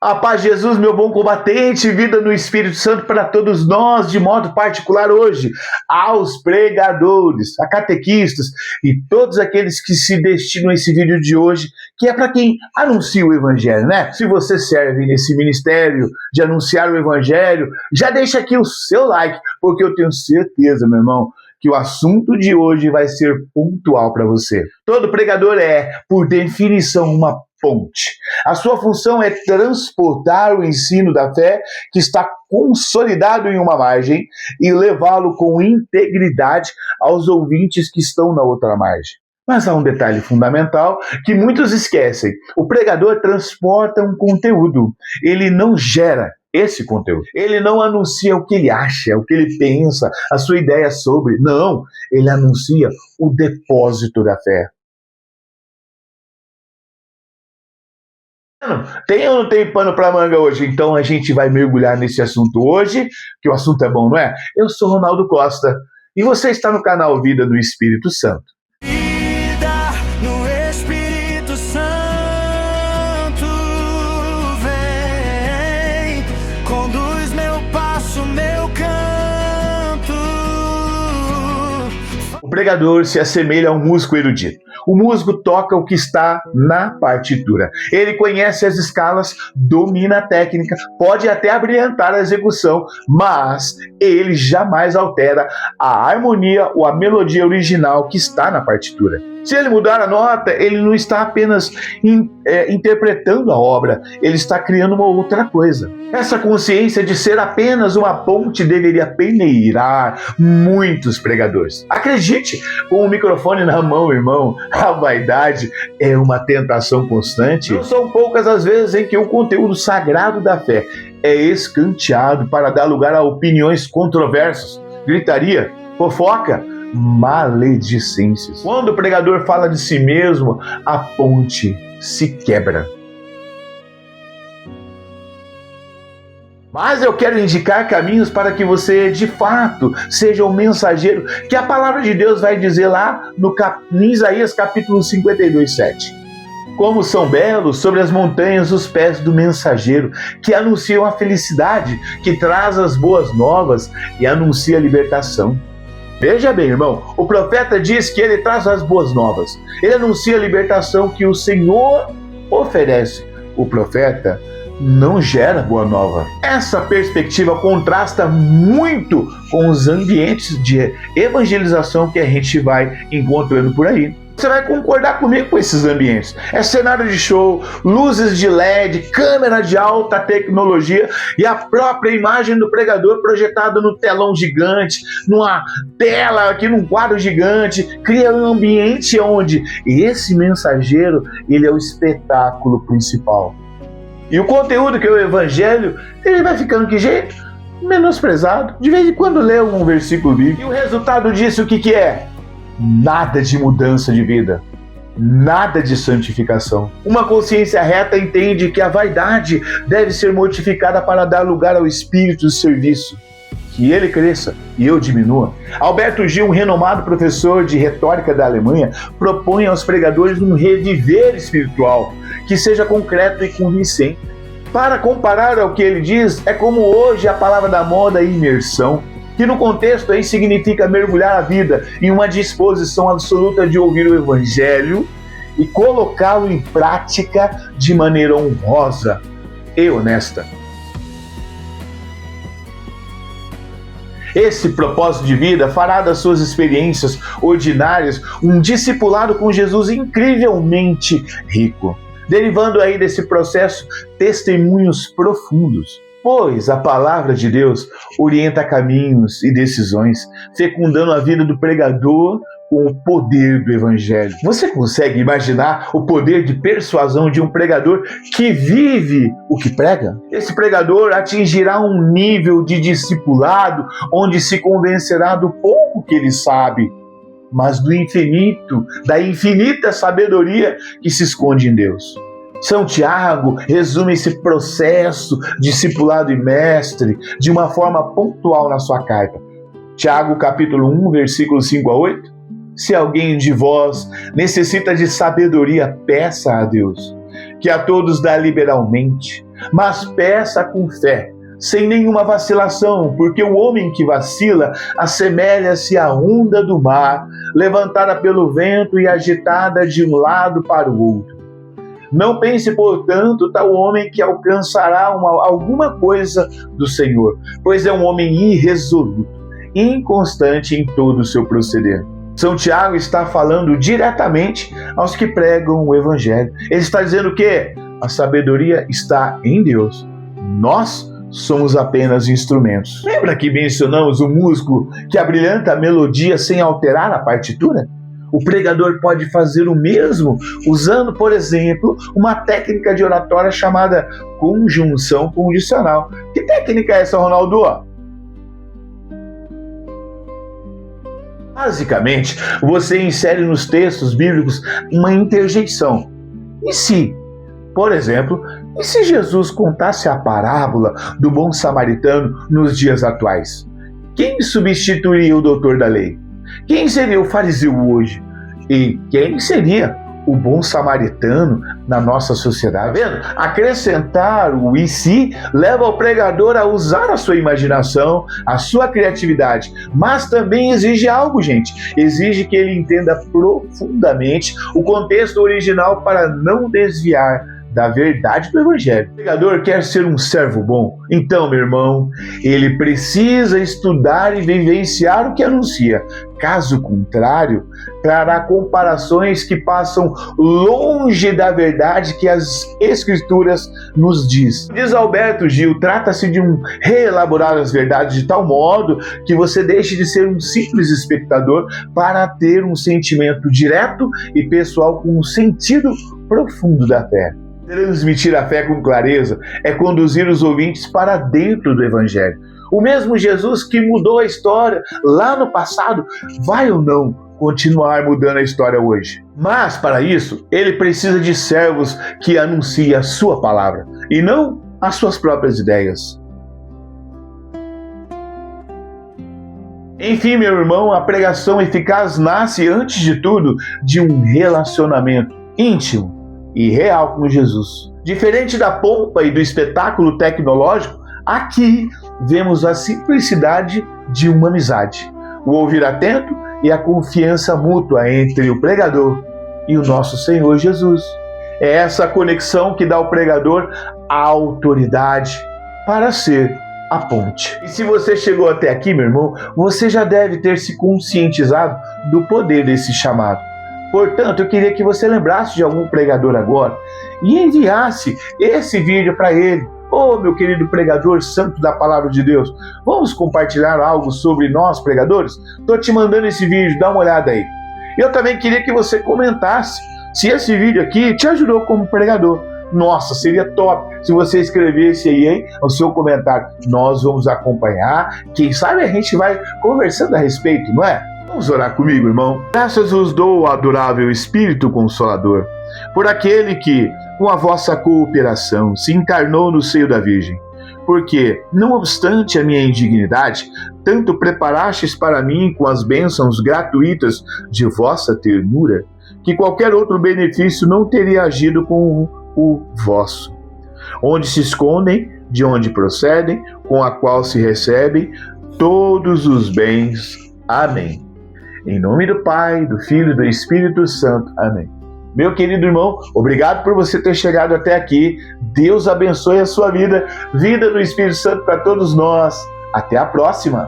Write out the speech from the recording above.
A paz de Jesus, meu bom combatente, vida no Espírito Santo para todos nós, de modo particular hoje, aos pregadores, a catequistas e todos aqueles que se destinam a esse vídeo de hoje, que é para quem anuncia o Evangelho, né? Se você serve nesse ministério de anunciar o Evangelho, já deixa aqui o seu like, porque eu tenho certeza, meu irmão, que o assunto de hoje vai ser pontual para você. Todo pregador é, por definição, uma ponte. A sua função é transportar o ensino da fé que está consolidado em uma margem e levá-lo com integridade aos ouvintes que estão na outra margem. Mas há um detalhe fundamental que muitos esquecem. O pregador transporta um conteúdo. Ele não gera esse conteúdo. Ele não anuncia o que ele acha, o que ele pensa, a sua ideia sobre. Não, ele anuncia o depósito da fé. Tem ou não tem pano para manga hoje? Então a gente vai mergulhar nesse assunto hoje, que o assunto é bom, não é? Eu sou Ronaldo Costa e você está no canal Vida no Espírito Santo. Vida no Espírito Santo, vem, conduz meu passo, meu canto. O pregador se assemelha a um músico erudito. O músico toca o que está na partitura. Ele conhece as escalas, domina a técnica, pode até abrilhantar a execução, mas ele jamais altera a harmonia ou a melodia original que está na partitura. Se ele mudar a nota, ele não está apenas interpretando a obra, ele está criando uma outra coisa. Essa consciência de ser apenas uma ponte deveria peneirar muitos pregadores. Acredite, com o microfone na mão, irmão, a vaidade é uma tentação constante. Não são poucas as vezes em que o conteúdo sagrado da fé é escanteado para dar lugar a opiniões controversas, gritaria, fofoca, maledicências. Quando o pregador fala de si mesmo, a ponte se quebra. Mas eu quero indicar caminhos para que você, de fato, seja um mensageiro, que a palavra de Deus vai dizer lá em Isaías capítulo 52, 7. Como são belos sobre as montanhas os pés do mensageiro, que anunciam a felicidade, que traz as boas novas e anuncia a libertação. Veja bem, irmão, o profeta diz que ele traz as boas novas. Ele anuncia a libertação que o Senhor oferece. O profeta não gera boa nova. Essa perspectiva contrasta muito com os ambientes de evangelização que a gente vai encontrando por aí. Você vai concordar comigo com esses ambientes. É cenário de show, luzes de LED, câmera de alta tecnologia e a própria imagem do pregador projetada no telão gigante, numa tela aqui, num quadro gigante, cria um ambiente onde esse mensageiro, ele é o espetáculo principal. E o conteúdo que é o evangelho, ele vai ficando que jeito? Menosprezado. De vez em quando lê um versículo bíblico. E o resultado disso, o que é? Nada de mudança de vida, nada de santificação. Uma consciência reta entende que a vaidade deve ser mortificada para dar lugar ao espírito de serviço, que ele cresça e eu diminua. Alberto Gil, um renomado professor de retórica da Alemanha, propõe aos pregadores um reviver espiritual que seja concreto e convincente. Para comparar ao que ele diz, é como hoje a palavra da moda imersão, que no contexto aí significa mergulhar a vida em uma disposição absoluta de ouvir o Evangelho e colocá-lo em prática de maneira honrosa e honesta. Esse propósito de vida fará das suas experiências ordinárias um discipulado com Jesus incrivelmente rico, derivando aí desse processo testemunhos profundos. Pois a palavra de Deus orienta caminhos e decisões, fecundando a vida do pregador com o poder do Evangelho. Você consegue imaginar o poder de persuasão de um pregador que vive o que prega? Esse pregador atingirá um nível de discipulado onde se convencerá do pouco que ele sabe, mas do infinito, da infinita sabedoria que se esconde em Deus. São Tiago resume esse processo discipulado e mestre de uma forma pontual na sua carta. Tiago capítulo 1, versículos 5 a 8. Se alguém de vós necessita de sabedoria, peça a Deus, que a todos dá liberalmente, mas peça com fé, sem nenhuma vacilação, porque o homem que vacila assemelha-se à onda do mar, levantada pelo vento e agitada de um lado para o outro. Não pense, portanto, tal homem que alcançará alguma coisa do Senhor, pois é um homem irresoluto, inconstante em todo o seu proceder. São Tiago está falando diretamente aos que pregam o Evangelho. Ele está dizendo que a sabedoria está em Deus. Nós somos apenas instrumentos. Lembra que mencionamos o músico que abrilhanta a melodia sem alterar a partitura? O pregador pode fazer o mesmo usando, por exemplo, uma técnica de oratória chamada conjunção condicional. Que técnica é essa, Ronaldo? Basicamente, você insere nos textos bíblicos uma interjeição. E se, por exemplo, e se Jesus contasse a parábola do bom samaritano nos dias atuais? Quem substituiria o doutor da lei? Quem seria o fariseu hoje? E quem seria o bom samaritano na nossa sociedade? Vendo? Acrescentar o "e se" leva o pregador a usar a sua imaginação, a sua criatividade, mas também exige algo, gente. Exige que ele entenda profundamente o contexto original para não desviar da verdade do Evangelho. O pregador quer ser um servo bom? Então, meu irmão, ele precisa estudar e vivenciar o que anuncia. Caso contrário, trará comparações que passam longe da verdade que as Escrituras nos diz. Diz Alberto Gil, trata-se de reelaborar as verdades de tal modo que você deixe de ser um simples espectador para ter um sentimento direto e pessoal com um sentido profundo da fé. Transmitir a fé com clareza é conduzir os ouvintes para dentro do Evangelho. O mesmo Jesus que mudou a história lá no passado, vai ou não continuar mudando a história hoje? Mas, para isso, ele precisa de servos que anunciem a sua palavra e não as suas próprias ideias. Enfim, meu irmão, a pregação eficaz nasce, antes de tudo, de um relacionamento íntimo e real com Jesus. Diferente da pompa e do espetáculo tecnológico, aqui vemos a simplicidade de uma amizade, o ouvir atento e a confiança mútua entre o pregador e o nosso Senhor Jesus. É essa conexão que dá ao pregador a autoridade para ser a ponte. E se você chegou até aqui, meu irmão, você já deve ter se conscientizado do poder desse chamado. Portanto, eu queria que você lembrasse de algum pregador agora e enviasse esse vídeo para ele. Meu querido pregador santo da palavra de Deus, vamos compartilhar algo sobre nós, pregadores? Estou te mandando esse vídeo, dá uma olhada aí. Eu também queria que você comentasse se esse vídeo aqui te ajudou como pregador. Nossa, seria top se você escrevesse aí, hein, o seu comentário. Nós vamos acompanhar, quem sabe a gente vai conversando a respeito, não é? Vamos orar comigo, irmão. Graças vos dou, adorável Espírito Consolador, por aquele que, com a vossa cooperação, se encarnou no seio da Virgem. Porque, não obstante a minha indignidade, tanto preparastes para mim com as bênçãos gratuitas de vossa ternura, que qualquer outro benefício não teria agido com o vosso. Onde se escondem, de onde procedem, com a qual se recebem todos os bens. Amém. Em nome do Pai, do Filho e do Espírito Santo. Amém. Meu querido irmão, obrigado por você ter chegado até aqui. Deus abençoe a sua vida. Vida do Espírito Santo para todos nós. Até a próxima.